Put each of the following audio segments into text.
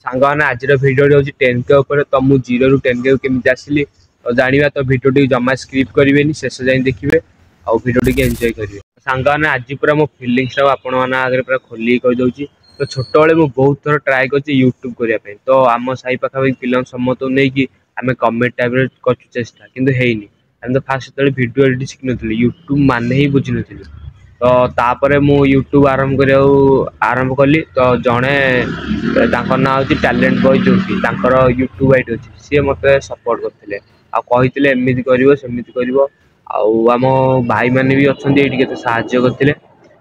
सांगने आज भिडियो हूँ 10K उपर तो मुझे 0 ରୁ 10K केमी आसली तो जाना तो भिडियो टी जमा स्क्रिप करेंगे शेष जाए देखिए आउ भिडियो टी एंजॉय करेंगे सांगने आज पूरा मो फिलिंग्स आपण आगे पूरा खोल कहीदे तो छोट बेले मुझे बहुत थर ट्राए कर यूट्यूब करने तो आम साई पाखापाखि पिला समस्त नहीं आम कमेडी टाइप कर चेष्टा किंतु हैनी आम तो फास्ट जो भिडियो एडिट शिखी यूट्यूब मान ही बुझी नी तो तापर मु यूट्यूब आरंभ कली तो जड़े ना हूँ टैलेंट बॉय ज्योति यूट्यूब आईडी अच्छी सी मत सपोर्ट करते आते एमती करमती कर आम भाई मैंने भी अच्छा ये साहय करते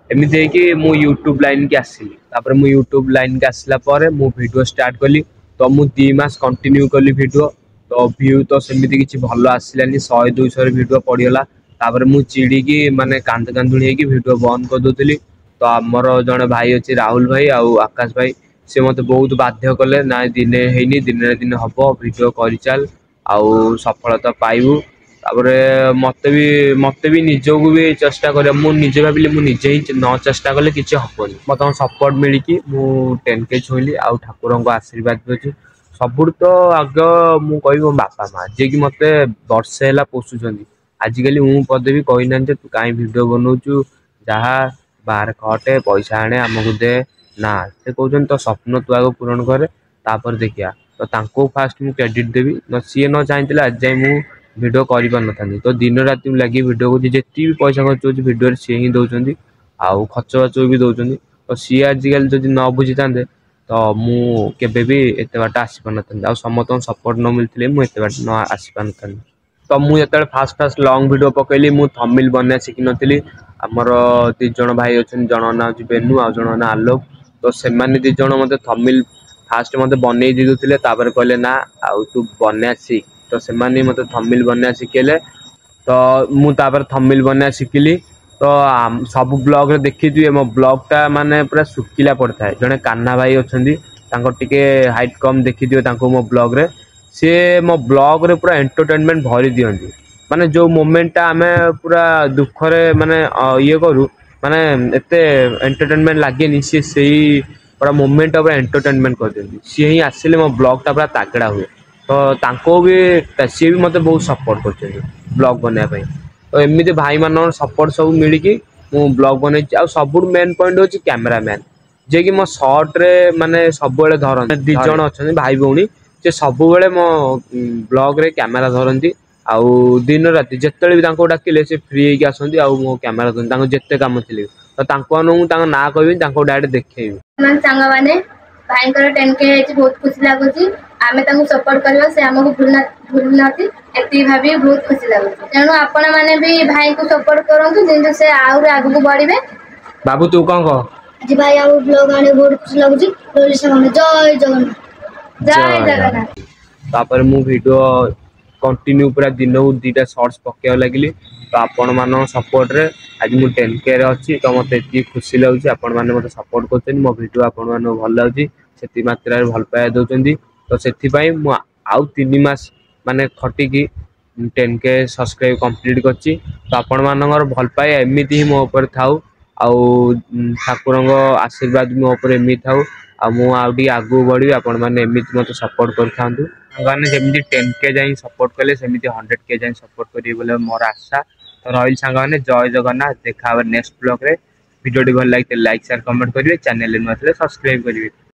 एमती है मु यूट्यूब लाइन की आसली मु यूट्यूब लाइन की आसला मु वीडियो स्टार्ट कली तो मु 2 मास कंटिन्यू कली वीडियो तो व्यू तो सेमती किसी भल आसलानी 100-200 वीडियो पड़गला तापर मु चिड़ी की माने कांद कांदुणी होगी वीडियो बंद कर दूसरी तो आमर जड़े भाई अच्छे राहुल भाई आउ आकाश भाई सी मत बहुत बाध्य कले ना दिने हैनी दिन दिन हम वीडियो कर चल आउ सफलता पाइबू मत भी निजक भी चेष्टा कर मुझे भाविली मुझे ही न चेष्टा कले कि हेनी मत सपोर्ट मिली मु 10K छुईली आउ ठाकुर को आशीर्वाद भी अच्छे सब तो आग मु कह मो बापा माँ जी कि मत वर्षे है पोषुंट आजिकल मु पदे भी कही ना तू कहीं वीडियो बनाऊु जहाँ बाहर खटे पैसा आने आमको दे ना से कहते तो स्वप्न तू आगे पूरण करे तापर देखिया तो फास्ट मु क्रेडिट देवी सी न चाहते आज जाए मुझे वीडियो कर पार तो दिन रात लगे वीडियो को जी भी पैसा खर्च हो वीडियो सी ही दौरान आउ खर्च बाच भी दौरान तो सी आजिकल जब न बुझी था तो मुझे भी एत बाट आसी पार ना समस्त सपोर्ट न मिलते मुझे बाट न आसी पार ना तो मुझे फास्ट लंग वीडियो पकईली मुझ थंबनेल बना शिखी नी आमर 2 जण भाई अच्छे जन ना हूँ बेनू आ जन ना आलोक तो से 2 जण मत थंबनेल फास्ट मत बनई देते कहले ना आउ तू बना शिख तो से मत थंबनेल बना शिखेले तो मुझे थंबनेल बना शिखिली तो सब ब्लॉग रे देखी मो ब्लॉगटा माने पूरा सुखिला पड़ता है जड़े कान्हा भाई अच्छा टे हाइट कम देखी मो ब्लॉग रे सी मो ब्लॉग रे पूरा एंटरटेनमेंट भरी दिखती माने जो मोमेंटा आम पूरा दुख रे माने ये करू माने एते एंटरटेनमेंट लगे सी से पूरा मोमेंट पूरा एंटरटेनमेंट कर दिखती सी ही आसिले मो ब्लॉगटा पूरा तागड़ा हुए तो भी सी भी मत बहुत सपोर्ट कर ब्लॉग बनाई तो एमती भाई मान सपोर्ट सब मिली मु ब्लॉग बनई सब मेन पॉइंट हूँ कैमरामैन जे कि मो शॉर्ट रे माने सब धर 2 जण अच्छा भाई भौणी से सब मो ब्लॉग रे कैमेरा धरती आउ दिन राति जिते भी डाकिले से फ्री होगी आसती मो कैमेरा धरती जिते कम थी तो ना कह डायरेक्ट देखेबी भाई 10K बहुत खुशी लगुच आम सपोर्ट करवा से आमको भूलना एति भाभी बहुत खुशी लगुच तेणु आपण मैंने भी भाई को सपोर्ट करूँ जिन से आग को बढ़े बाबू तू कौन कह जी भाई आउ ब्लॉग आने बहुत खुशी लगुच जय जगन्नाथ जय जगन्नाथ तापर मु वीडियो कंटिन्यू पूरा दिन को 2टा शॉर्ट्स पकेवा लगिली तो आपण मान सपोर्ट रे आज मु 10K रे अच्छी तो मत ये खुशी लगुच आपण मैंने मत सपोर्ट कर मो वीडियो आपण मान भल लगे से मात्रा भल पाया दौरान तो से आउ 3 मास माने खटिकी 10K सब्सक्राइब कंप्लीट करची तो आपण मानकर भल पाए एमती ही मो ऊपर थाउ आउ ठाकुर आशीर्वाद मो ऊपर एमती थाउ मुझे आगू बढ़ी आपण मैंने एमती मत सपोर्ट कर जमी 10K जाए सपोर्ट कले सेमती 100K जाए सपोर्ट करेंगे बोले मोर आशा तो रही सांग मैंने जय जगन्नाथ देखा नेक्स्ट ब्लॉग रे वीडियो भल लगे लाइक शेयर कमेंट करेंगे चैनल में सब्सक्राइब करेंगे।